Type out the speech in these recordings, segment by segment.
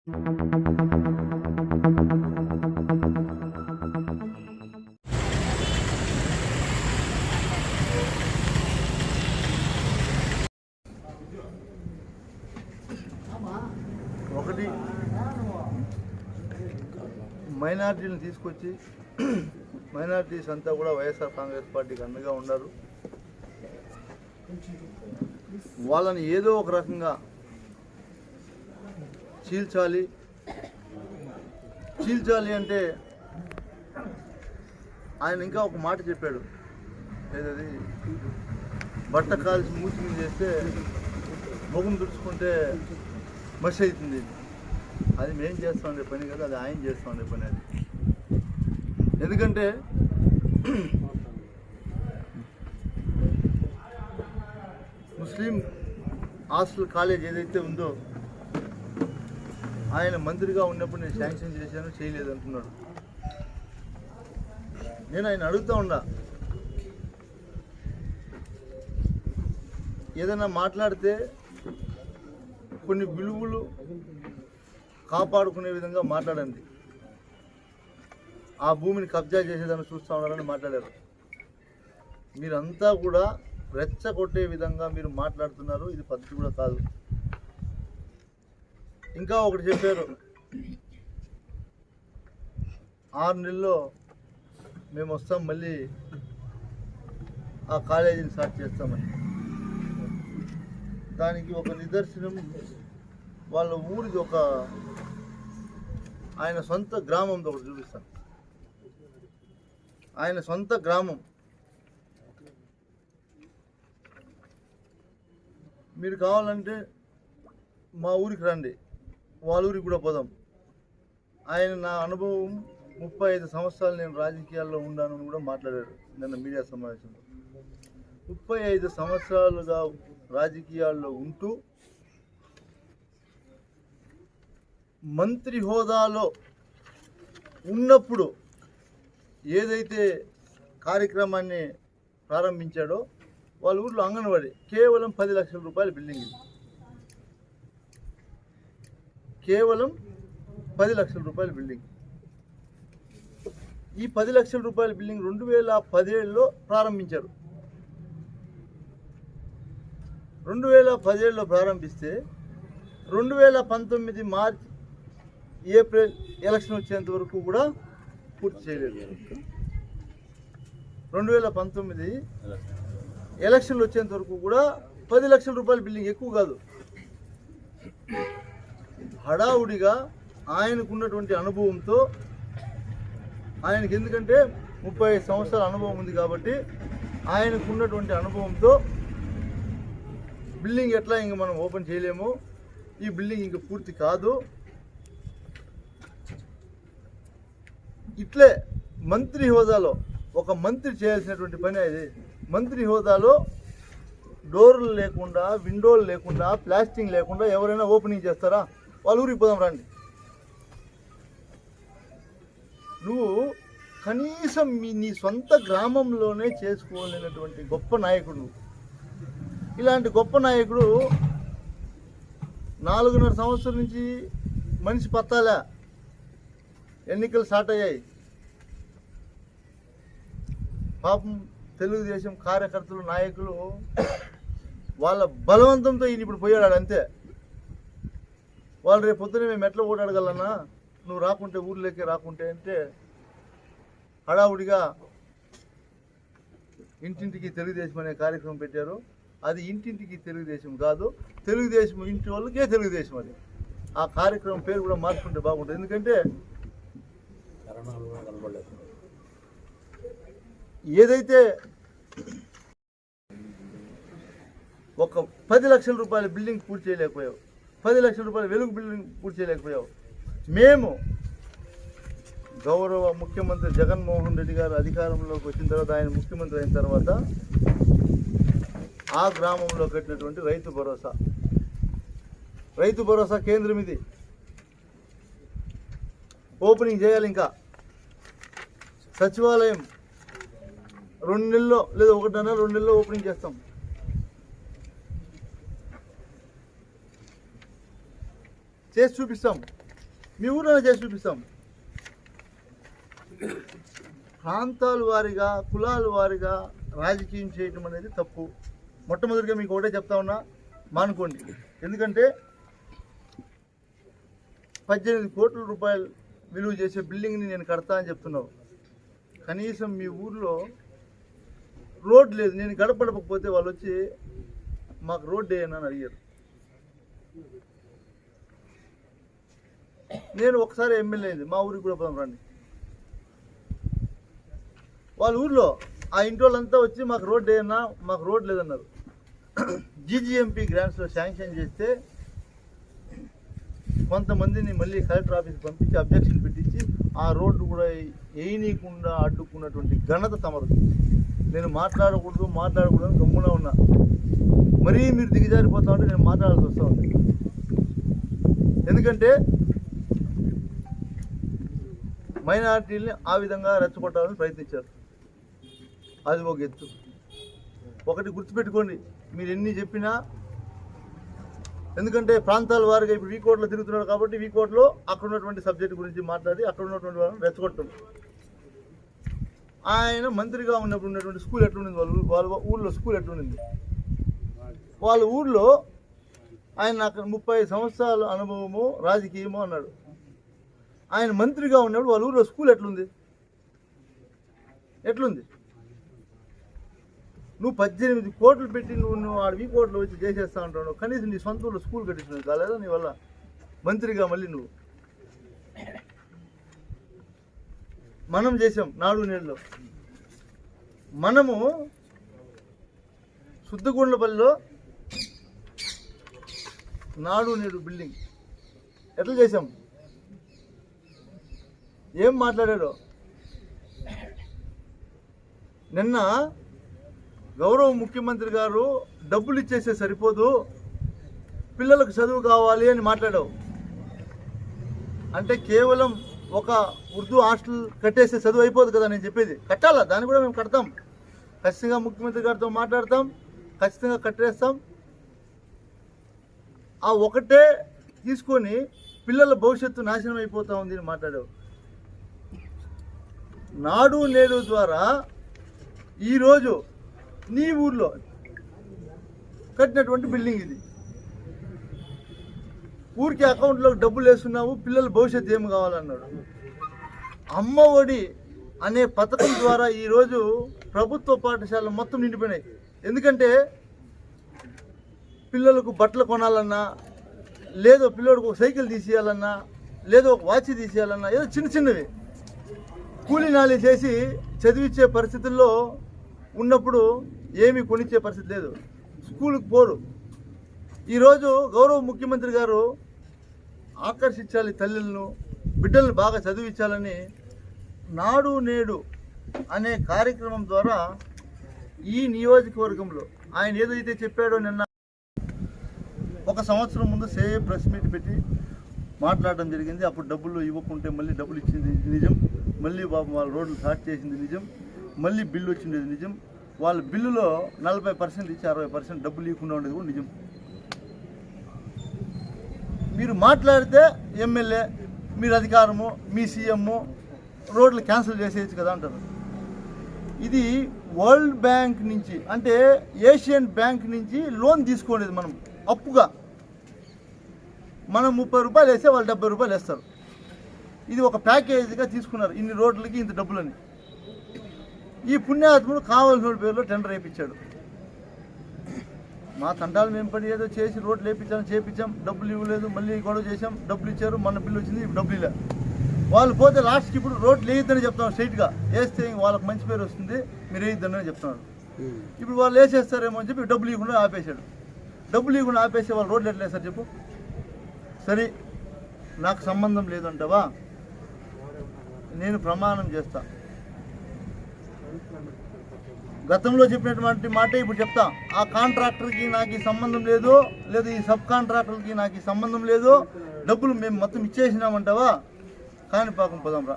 ఒకటి మైనారిటీలను తీసుకొచ్చి మైనారిటీస్ అంతా కూడా వైఎస్ఆర్ కాంగ్రెస్ పార్టీకి అండగా ఉన్నారు. వాళ్ళని ఏదో ఒక రకంగా చీల్చాలి అంటే ఆయన ఇంకా ఒక మాట చెప్పాడు, ఏదది బట్ట కాల్చి మూసి మీద చేస్తే ముఖం తుడుచుకుంటే మసి అవుతుంది. అది మేము చేస్తూ ఉండే పని కదా, అది ఆయన చేస్తూ ఉండే పని. అది ఎందుకంటే ముస్లిం హాస్టల్ కాలేజ్ ఏదైతే ఉందో ఆయన మంత్రిగా ఉన్నప్పుడు నేను శాంక్షన్ చేశాను, చేయలేదు అంటున్నాడు. నేను ఆయన అడుగుతూ ఉన్నా, ఏదైనా మాట్లాడితే కొన్ని విలువలు కాపాడుకునే విధంగా మాట్లాడండి. ఆ భూమిని కబ్జా చేసేదాన్ని చూస్తూ ఉన్నారని మాట్లాడారు. మీరంతా కూడా రెచ్చగొట్టే విధంగా మీరు మాట్లాడుతున్నారు. ఇది పద్ధతి కూడా కాదు. ఇంకా ఒకటి చెప్పారు, 6 నెలల్లో మేము వస్తాం, మళ్ళీ ఆ కాలేజీని స్టార్ట్ చేస్తామని. దానికి ఒక నిదర్శనం వాళ్ళ ఊరిది, ఒక ఆయన సొంత గ్రామంతో ఒకటి చూపిస్తాను. ఆయన సొంత గ్రామం. మీరు కావాలంటే మా ఊరికి రండి, వాళ్ళ ఊరికి కూడా పోదాం. ఆయన నా అనుభవం 35 సంవత్సరాలు నేను రాజకీయాల్లో ఉన్నానని కూడా మాట్లాడారు నిన్న మీడియా సమావేశంలో. 35 సంవత్సరాలుగా రాజకీయాల్లో ఉంటూ మంత్రి హోదాలో ఉన్నప్పుడు ఏదైతే కార్యక్రమాన్ని ప్రారంభించాడో వాళ్ళ ఊర్లో అంగన్వాడీ కేవలం 10 లక్షల రూపాయల బిల్డింగ్. కేవలం 10 లక్షల రూపాయల బిల్డింగ్. ఈ 10 లక్షల రూపాయల బిల్డింగ్ 2017లో ప్రారంభించారు. 2017లో ప్రారంభిస్తే 2019 మార్చి ఏప్రిల్ ఎలక్షన్ వచ్చేంత వరకు కూడా పూర్తి చేయలేదు. 2019 ఎలక్షన్లు వచ్చేంత వరకు కూడా 10 లక్షల రూపాయల బిల్డింగ్, ఎక్కువ కాదు. హడావుడిగా ఆయనకున్నటువంటి అనుభవంతో, ఆయనకి ఎందుకంటే 35 సంవత్సరాల అనుభవం ఉంది కాబట్టి ఆయనకున్నటువంటి అనుభవంతో బిల్డింగ్ ఎట్లా ఇంక మనం ఓపెన్ చేయలేము, ఈ బిల్డింగ్ ఇంక పూర్తి కాదు, ఇట్లే మంత్రి హోదాలో ఒక మంత్రి చేయాల్సినటువంటి పని అది. మంత్రి హోదాలో డోర్లు లేకుండా, విండోలు లేకుండా, ప్లాస్టింగ్ లేకుండా ఎవరైనా ఓపెనింగ్ చేస్తారా? వాళ్ళ ఊరికి పోదాం రండి. నువ్వు కనీసం నీ సొంత గ్రామంలోనే చేసుకోలేనటువంటి గొప్ప నాయకుడు నువ్వు. ఇలాంటి గొప్ప నాయకుడు 4.5 సంవత్సరం నుంచి మనిషి పత్తాలా, ఎన్నికలు స్టార్ట్ అయ్యాయి. పాపం తెలుగుదేశం కార్యకర్తలు, నాయకులు వాళ్ళ బలవంతంతో ఈయన ఇప్పుడు పోయాడు అంతే. వాళ్ళు రేపు పొద్దునే మేము ఎట్లా ఓటాడగలన్నా, నువ్వు రాకుంటే, ఊర్లోకి రాకుంటే అంటే హడావుడిగా ఇంటింటికి తెలుగుదేశం అనే కార్యక్రమం పెట్టారు. అది ఇంటింటికి తెలుగుదేశం కాదు, తెలుగుదేశం ఇంటి వాళ్ళకే తెలుగుదేశం. అది ఆ కార్యక్రమం పేరు కూడా మార్చుకుంటే బాగుంటుంది. ఎందుకంటే ఏదైతే ఒక 10 లక్షల రూపాయల బిల్డింగ్ పూర్తి చేయలేకపోయావు, 10 లక్షల రూపాయల వెలుగు బిల్డింగ్ పూర్తి చేయలేకపోయావు. మేము గౌరవ ముఖ్యమంత్రి జగన్మోహన్ రెడ్డి గారు అధికారంలోకి వచ్చిన తర్వాత, ఆయన ముఖ్యమంత్రి అయిన తర్వాత ఆ గ్రామంలో కట్టినటువంటి రైతు భరోసా కేంద్రం ఇది ఓపెనింగ్ చేయాలి. ఇంకా సచివాలయం 2 నెలల్లో లేదా 1.5 నెలల్లో ఓపెనింగ్ చేస్తాం. చేసి చూపిస్తాం. మీ ఊరిలో చేసి చూపిస్తాం. ప్రాంతాల వారిగా కులాల వారిగా రాజకీయం చేయటం అనేది తప్పు. మొట్టమొదటిగా మీకు ఒకటే చెప్తా ఉన్నా, మానుకోండి. ఎందుకంటే 18 కోట్ల రూపాయలు విలువ చేసే బిల్డింగ్ని నేను కడతా అని చెప్తున్నావు. కనీసం మీ ఊర్లో రోడ్ లేదు. నేను గడపడకపోతే వాళ్ళు వచ్చి మాకు రోడ్ వేయని అని అడిగారు. నేను ఒకసారి ఎమ్మెల్యే అయింది, మా ఊరికి కూడా పోదాం రండి. వాళ్ళ ఊర్లో ఆ ఇంటి వాళ్ళంతా వచ్చి మాకు రోడ్ వేయన్నా, మాకు రోడ్ లేదన్నారు. జీజీఎంపీ గ్రాంట్స్లో శాంక్షన్ చేస్తే కొంతమందిని మళ్ళీ కలెక్టర్ ఆఫీస్కి పంపించి అబ్జెక్షన్ పెట్టించి ఆ రోడ్డు కూడా వేయనీయకుండా అడ్డుకున్నటువంటి ఘనత తమరు. నేను మాట్లాడకూడదు అని గమ్మున ఉన్నా. మరీ మీరు దిగజారిపోతా ఉంటే నేను మాట్లాడాల్సి వస్తూ ఉంది. ఎందుకంటే మైనారిటీలని ఆ విధంగా రెచ్చగొట్టాలని ప్రయత్నించారు. అది ఒక ఎత్తు. ఒకటి గుర్తుపెట్టుకోండి, మీరు ఎన్ని చెప్పినా, ఎందుకంటే ప్రాంతాల వారిగా ఇప్పుడు వీకోట్లో తిరుగుతున్నాడు కాబట్టి వీకోట్లో అక్కడ ఉన్నటువంటి సబ్జెక్ట్ గురించి మాట్లాడి అక్కడ ఉన్నటువంటి వాళ్ళని రెచ్చగొట్టడం. ఆయన మంత్రిగా ఉన్నప్పుడు ఉన్నటువంటి స్కూల్ ఎట్లుండింది, వాళ్ళ ఊళ్ళో స్కూల్ ఎట్లుండింది, వాళ్ళ ఊళ్ళో ఆయన నాకు 35 సంవత్సరాల అనుభవము రాజకీయము అన్నాడు. ఆయన మంత్రిగా ఉన్నప్పుడు వాళ్ళ ఊళ్ళో స్కూల్ ఎట్లుంది? నువ్వు 18 కోట్లు పెట్టి నువ్వు ఆడ కోట్లు వచ్చి చేసేస్తా ఉంటావు. కనీసం నీ సొంత ఊళ్ళో స్కూల్ కట్టించినవి కాలేదా నీ వల్ల? మంత్రిగా మళ్ళీ నువ్వు. మనం చేసాం నాడు నేడులో. మనము శుద్ధగుండ్లపల్లిలో నాడు నేడు బిల్డింగ్ ఎట్లా చేసాం? ఏం మాట్లాడాడో నిన్న గౌరవ ముఖ్యమంత్రి గారు డబ్బులు ఇచ్చేస్తే సరిపోదు, పిల్లలకు చదువు కావాలి అని మాట్లాడావు. అంటే కేవలం ఒక ఉర్దూ హాస్టల్ కట్టేస్తే చదువు అయిపోదు కదా నేను చెప్పేది. కట్టాలా, దాన్ని కూడా మేము కడతాం. ఖచ్చితంగా ముఖ్యమంత్రి గారితో మాట్లాడతాం, ఖచ్చితంగా కట్టేస్తాం. ఆ ఒకటే తీసుకొని పిల్లల భవిష్యత్తు నాశనం అయిపోతూ ఉంది అని మాట్లాడావు. నాడు నేడు ద్వారా ఈరోజు నీ ఊర్లో కట్టినటువంటి బిల్డింగ్ ఇది. ఊరికి అకౌంట్లోకి డబ్బులు వేస్తున్నావు, పిల్లల భవిష్యత్తు ఏమి కావాలన్నాడు. అమ్మ ఒడి అనే పథకం ద్వారా ఈరోజు ప్రభుత్వ పాఠశాలలు మొత్తం నిండిపోయినాయి. ఎందుకంటే పిల్లలకు బట్టలు కొనాలన్నా, లేదో పిల్లడికి ఒక సైకిల్ తీసేయాలన్నా, లేదో ఒక వాచ్ తీసేయాలన్నా, ఏదో చిన్న చిన్నవి కూలీ నాలి చేసి చదివించే పరిస్థితుల్లో ఉన్నప్పుడు ఏమీ కొనిచ్చే పరిస్థితి లేదు. స్కూల్కి పోరు. ఈరోజు గౌరవ ముఖ్యమంత్రి గారు ఆకర్షించాలి తల్లులను, బిడ్డలను బాగా చదివించాలని నాడు నేడు అనే కార్యక్రమం ద్వారా ఈ నియోజకవర్గంలో ఆయన ఏదైతే చెప్పాడో నిన్న 1 సంవత్సరం ముందు ప్రెస్ మీట్ పెట్టి మాట్లాడడం జరిగింది. అప్పుడు డబ్బులు ఇవ్వకుంటే మళ్ళీ డబ్బులు ఇచ్చింది నిజం, మళ్ళీ వాళ్ళ రోడ్లు స్టార్ట్ చేసింది నిజం, మళ్ళీ బిల్లు వచ్చింది నిజం. వాళ్ళ బిల్లులో 40% ఇచ్చి 60% డబ్బులు ఇవ్వకుండా ఉండేది కూడా నిజం. మీరు మాట్లాడితే ఎమ్మెల్యే, మీరు అధికారము, మీ సీఎం రోడ్లు క్యాన్సిల్ చేసేయచ్చు కదా అంటారు. ఇది వరల్డ్ బ్యాంక్ నుంచి, అంటే ఏషియన్ బ్యాంక్ నుంచి లోన్ తీసుకునేది మనం అప్పుగా. మనం 30 రూపాయలు వేస్తే వాళ్ళు 70 రూపాయలు వేస్తారు. ఇది ఒక ప్యాకేజీగా తీసుకున్నారు, ఇన్ని రోడ్లకి ఇంత డబ్బులని. ఈ పుణ్యాత్ముడు కావాల్సిన పేరులో టెండర్ వేయించాడు. మా తండాలు మేము పడి ఏదో చేసి రోడ్లు చేపించాం, డబ్బులు ఇవ్వలేదు, మళ్ళీ గొడవ చేసాం, డబ్బులు ఇచ్చారు, మన బిల్లు వచ్చింది, ఇప్పుడు డబ్బులు ఇలా. వాళ్ళు పోతే లాస్ట్కి ఇప్పుడు రోడ్లు వేయొద్దని చెప్తాం స్ట్రైట్గా. వేస్తే వాళ్ళకి మంచి పేరు వస్తుంది, మీరు వేయొద్దని చెప్తున్నారు. ఇప్పుడు వాళ్ళు వేసేస్తారేమో అని చెప్పి డబ్బులు ఇవ్వకుండా ఆపేశాడు. డబ్బులు ఇవ్వకుండా ఆపేసే వాళ్ళు రోడ్లు ఎట్లా వేస్తారు చెప్పు? సరే, నాకు సంబంధం లేదంటావా? నేను ప్రమాణం చేస్తా, గతంలో చెప్పినటువంటి మాట ఇప్పుడు చెప్తా. ఆ కాంట్రాక్టర్కి నాకు సంబంధం లేదు, లేదా ఈ సబ్ కాంట్రాక్టర్కి నాకు సంబంధం లేదు, డబ్బులు మేము మొత్తం ఇచ్చేసినామంటావా? కాణిపాకం పోదాం రా,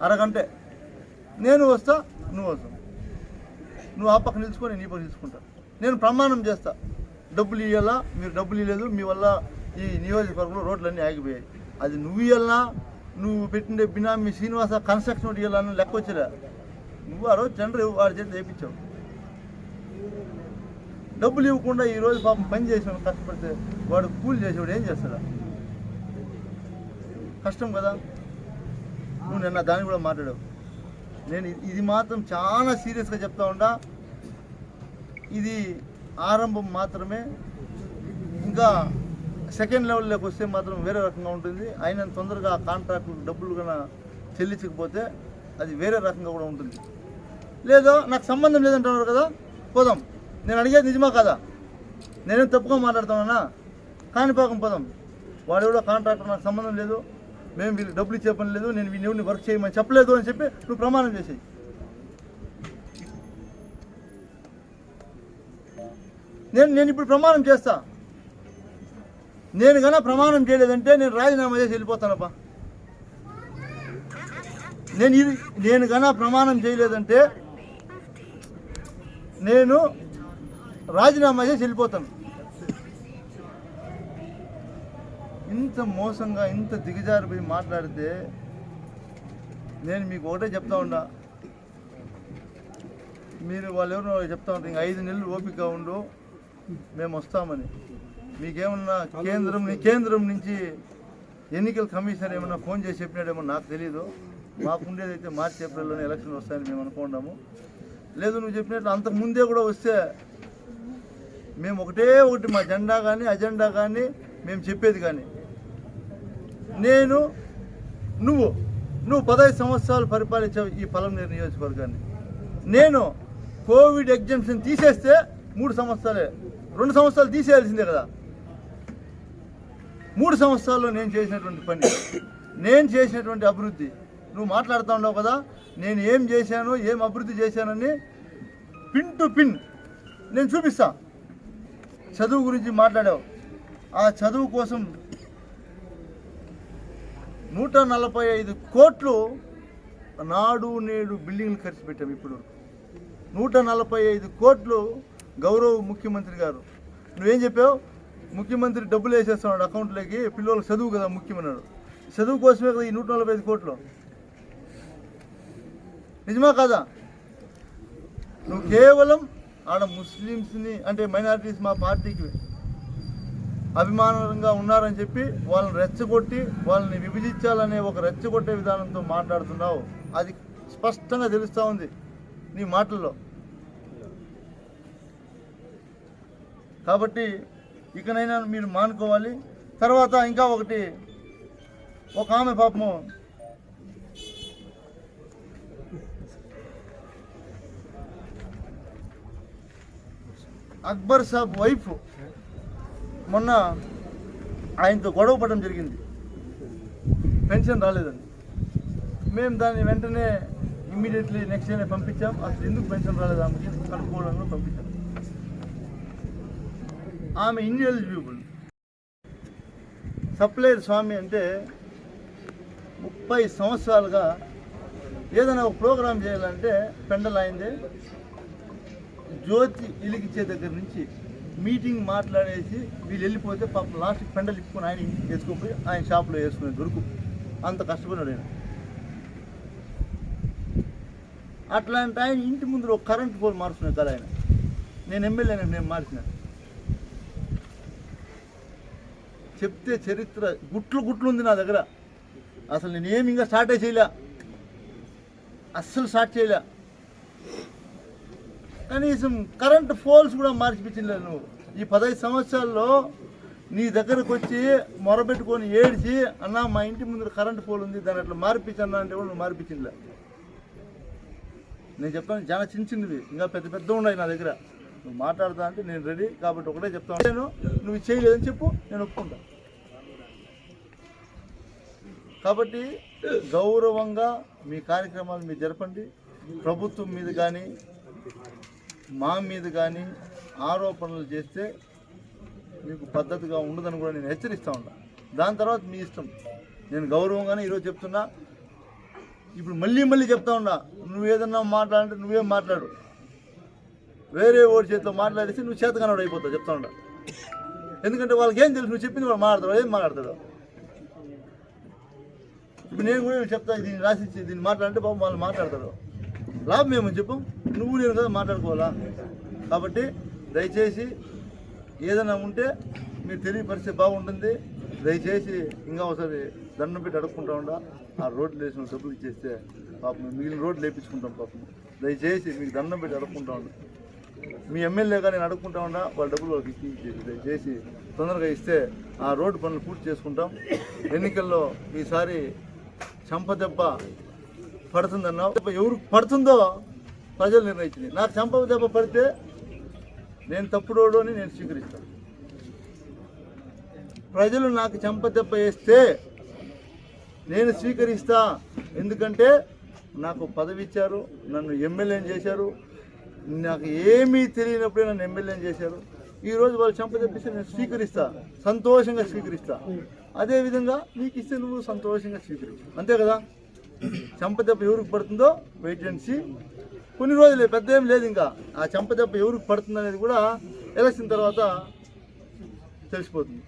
అరగంటే నేను వస్తా, నువ్వు వస్తావు. నువ్వు ఆ పక్క నిలుచుకొని నీ పక్క నిలుచుకుంటా. నేను ప్రమాణం చేస్తా, డబ్బులు ఇవ్వాలా, మీరు డబ్బులు ఇవ్వలేదు, మీ వల్ల ఈ నియోజకవర్గంలో రోడ్లన్నీ ఆగిపోయాయి. అది నువ్వు ఇవ్వాలన్నా, నువ్వు పెట్టిన బినామీ శ్రీనివాస కన్స్ట్రక్షన్ ఇవ్వాలని లెక్క వచ్చిరా. నువ్వు ఆ రోజు టెండర్ వాడి చేతి వేయించావు. డబ్బులు ఇవ్వకుండా ఈరోజు పాపం పని చేసేవాడు కష్టపడితే వాడు కూలి చేసేవాడు ఏం చేస్తాడా? కష్టం కదా. నువ్వు నిన్న దాన్ని కూడా మాట్లాడావు. నేను ఇది మాత్రం చాలా సీరియస్గా చెప్తా ఉంటా. ఇది ఆరంభం మాత్రమే. ఇంకా సెకండ్ లెవెల్లోకి వస్తే మాత్రం వేరే రకంగా ఉంటుంది. అయినంత తొందరగా కాంట్రాక్టు డబ్బులు కన్నా చెల్లించకపోతే అది వేరే రకంగా కూడా ఉంటుంది. లేదో నాకు సంబంధం లేదంటున్నారు కదా, పోదాం. నేను అడిగేది నిజమా కదా? నేనేం తప్పుగా మాట్లాడుతున్నానా? కాణిపాకం పోదాం. వాడెవడో కాంట్రాక్టర్, నాకు సంబంధం లేదు, మేము వీళ్ళు డబ్బులు ఇచ్చే పని లేదు, నేను వీళ్ళని వర్క్ చేయమని చెప్పలేదు అని చెప్పి నువ్వు ప్రమాణం చేసేయి. నేను ఇప్పుడు ప్రమాణం చేస్తా. నేను కన్నా ప్రమాణం చేయలేదంటే నేను రాజీనామా చేసి వెళ్ళిపోతానప్పా. నేను కన్నా ప్రమాణం చేయలేదంటే నేను రాజీనామా చేసి వెళ్ళిపోతాను. ఇంత మోసంగా ఇంత దిగజారిపోయి మాట్లాడితే నేను మీకు ఒకటే చెప్తా ఉండా. మీరు వాళ్ళు ఎవరు చెప్తా ఉంటారు, ఇంకా 5 నెలలు ఓపిక ఉండు, మేము వస్తామని. మీకేమన్నా కేంద్రం నుంచి ఎన్నికల కమిషనర్ ఏమన్నా ఫోన్ చేసి చెప్పినాడేమో నాకు తెలీదు. మాకుండేదైతే మార్చి ఏప్రిల్లోనే ఎలక్షన్ వస్తాయని మేము అనుకున్నాము. లేదు నువ్వు చెప్పినట్లు అంతకుముందే కూడా వస్తే మేము ఒకటి మా జెండా కానీ అజెండా కానీ మేము చెప్పేది కానీ. నువ్వు 15 సంవత్సరాలు పరిపాలించావు ఈ పలమనేరు నియోజకవర్గాన్ని. నేను కోవిడ్ ఎగ్జామ్షన్ తీసేస్తే 3 సంవత్సరాలే, 2 సంవత్సరాలు తీసేయాల్సిందే కదా. 3 సంవత్సరాల్లో నేను చేసినటువంటి పని, నేను చేసినటువంటి అభివృద్ధి నువ్వు మాట్లాడుతూ ఉండవు కదా. నేను ఏం చేశాను, ఏం అభివృద్ధి చేశానని పిన్ టు పిన్ నేను చూపిస్తా. చదువు గురించి మాట్లాడావు. ఆ చదువు కోసం 145 కోట్లు నాడు నేడు బిల్డింగ్లు ఖర్చు పెట్టాం. ఇప్పుడు 145 కోట్లు గౌరవ ముఖ్యమంత్రి గారు. నువ్వేం చెప్పావు? ముఖ్యమంత్రి డబ్బులు వేసేస్తున్నాడు అకౌంట్లోకి, పిల్లలకు చదువు కదా ముఖ్యమన్నాడు. చదువు కోసమే కదా ఈ 145 కోట్లు. నిజమా కాదా? నువ్వు కేవలం ఆడ ముస్లిమ్స్ని అంటే మైనారిటీస్ మా పార్టీకి అభిమానంగా ఉన్నారని చెప్పి వాళ్ళని రెచ్చగొట్టి వాళ్ళని విభజించాలనే ఒక రెచ్చగొట్టే విధానంతో మాట్లాడుతున్నావు. అది స్పష్టంగా తెలుస్తూ ఉంది నీ మాటల్లో. కాబట్టి ఇకనైనా మీరు మానుకోవాలి. తర్వాత ఇంకా ఒక ఆమె పాపము అక్బర్ సాబ్ వైఫ్ మొన్న ఆయనతో గొడవ పడడం జరిగింది. పెన్షన్ రాలేదని మేము దాన్ని వెంటనే ఇమ్మీడియట్లీ నెక్స్ట్ డేనే పంపించాం. అసలు ఎందుకు పెన్షన్ రాలేదు ఆమెకి కనుక్కోవడంలో పంపించాం. ఆమె ఇన్ఎలిజిబుల్. సప్లైర్ స్వామి అంటే 30 సంవత్సరాలుగా ఏదైనా ఒక ప్రోగ్రాం చేయాలంటే పెండల్ అయిందే. జ్యోతి ఇలిగిచ్చే దగ్గర నుంచి మీటింగ్ మాట్లాడేసి వీళ్ళు వెళ్ళిపోతే పాపం లాస్ట్కి పెండలు ఇప్పుకొని ఆయన ఇంటికి వేసుకుపోయి ఆయన షాప్లో వేసుకునే దొరుకు. అంత కష్టపడినాడు ఆయన. అట్లాంటి ఆయన ఇంటి ముందు ఒక కరెంట్ పోల్ మార్చుకునే కదా ఆయన. నేను ఎమ్మెల్యేని, నేను మార్చిన. చెప్తే చరిత్ర గుట్లు ఉంది నా దగ్గర. అసలు నేనేమి ఇంకా స్టార్టే చేయలే, అస్సలు స్టార్ట్ చేయలే. కనీసం కరెంట్ పోల్స్ కూడా మార్చిపించలేదు నువ్వు. ఈ 15 సంవత్సరాల్లో నీ దగ్గరకు వచ్చి మొరబెట్టుకొని ఏడ్చి, అన్న మా ఇంటి ముందు కరెంట్ పోల్ ఉంది దాన్ని అట్లా మార్పించన్నా అంటే కూడా నువ్వు మార్పించిందిలే. నేను చెప్తాను చాలా చిన్నవి, ఇంకా పెద్ద ఉన్నాయి నా దగ్గర. నువ్వు మాట్లాడుతా అంటే నేను రెడీ. కాబట్టి ఒకటే చెప్తాను, నువ్వు చేయలేదని చెప్పు, నేను ఒప్పుకుంటా. కాబట్టి గౌరవంగా మీ కార్యక్రమాలు మీరు జరపండి. ప్రభుత్వం మీద కానీ మా మీద కానీ ఆరోపణలు చేస్తే మీకు పద్ధతిగా ఉండదని కూడా నేను హెచ్చరిస్తూ ఉంటాను. దాని తర్వాత మీ ఇష్టం. నేను గౌరవంగానే ఈరోజు చెప్తున్నా. ఇప్పుడు మళ్ళీ చెప్తా ఉన్నా, నువ్వు ఏదన్నా మాట్లాడంటే నువ్వేం మాట్లాడు. వేరే ఓడి చేతితో మాట్లాడేసి నువ్వు చేతగానోడు అయిపోతావు చెప్తా ఉన్నా. ఎందుకంటే వాళ్ళకి ఏం తెలుసు, నువ్వు చెప్పింది వాళ్ళు మాట్లాడతాడు, ఏం మాట్లాడతాడు. ఇప్పుడు నేను కూడా చెప్తా, దీన్ని రాసిచ్చి దీన్ని మాట్లాడంటే బాబు వాళ్ళు మాట్లాడతారు. లాభం ఏమని చెప్పు, నువ్వు నేను కదా మాట్లాడుకోవాలా. కాబట్టి దయచేసి ఏదైనా ఉంటే మీరు తెలియపరిస్తే బాగుంటుంది. దయచేసి ఇంకా ఒకసారి దండం పెట్టి అడుక్కుంటా ఉండా, ఆ రోడ్లు వేసిన డబ్బులు ఇచ్చేస్తే పాపం మిగిలిన రోడ్లు వేయించుకుంటాం. పాపం దయచేసి మీకు దండం పెట్టి అడుక్కుంటా ఉండా, మీ ఎమ్మెల్యేగా నేను అడుక్కుంటా ఉండా, వాళ్ళ డబ్బులు వాళ్ళకి ఇచ్చేసి దయచేసి తొందరగా ఇస్తే ఆ రోడ్డు పనులు పూర్తి చేసుకుంటాం. ఎన్నికల్లో ఈసారి చంపదెబ్బ పడుతుందన్నావు, ఎవరు పడుతుందో ప్రజలు నిర్ణయించింది. నాకు చంపదెబ్బ పడితే నేను తప్పుడోడు అని నేను స్వీకరిస్తాను. ప్రజలు నాకు చంపదెబ్బ వేస్తే నేను స్వీకరిస్తా. ఎందుకంటే నాకు పదవి ఇచ్చారు, నన్ను ఎమ్మెల్యేని చేశారు, నాకు ఏమీ తెలియనప్పుడే నన్ను ఎమ్మెల్యేని చేశారు. ఈరోజు వాళ్ళు చంపదెబ్బిస్తే నేను స్వీకరిస్తా, సంతోషంగా స్వీకరిస్తా. అదేవిధంగా నీకు ఇస్తే నువ్వు సంతోషంగా స్వీకరించు, అంతే కదా. చంపదెబ్బ ఎవరికి పడుతుందో వెయిట్ అండ్ సీ. కొన్ని రోజులే, పెద్ద ఏం లేదు. ఇంకా ఆ చంపదెబ్బ ఎవరికి పడుతుంది అనేది కూడా ఎలక్షన్ తర్వాత తెలిసిపోతుంది.